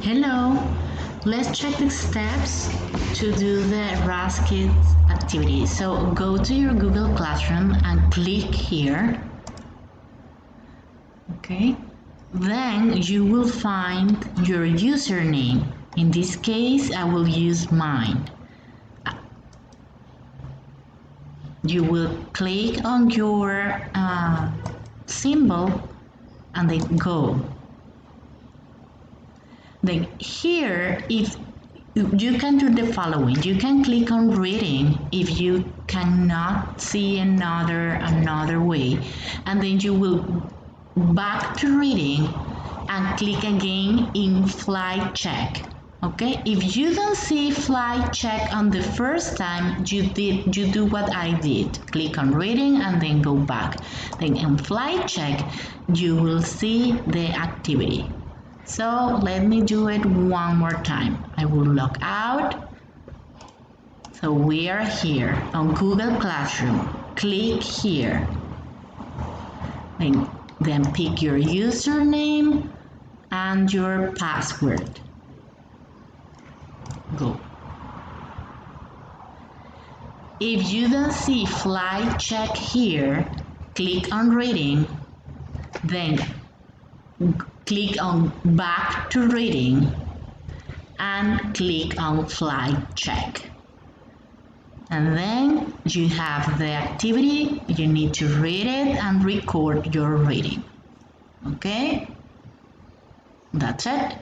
Hello, let's check the steps to do the RASKit activity. So go to your Google Classroom and click here. Okay, then you will find your username. In this case, I will use mine. You will click on your symbol and then go. Then here, if you can do the following, you can click on reading if you cannot see another way, and then you will back to reading and click again in flight check. Okay, if you don't see flight check on the first time, you do what I did. Click on reading and then go back. Then in flight check, you will see the activity. So let me do it one more time. I will log out. So we are here on Google Classroom. Click here. Then pick your username and your password. Go. If you don't see flight check here, click on reading, then click on back to reading and click on flight check. And then you have the activity, you need to read it and record your reading. Okay? That's it.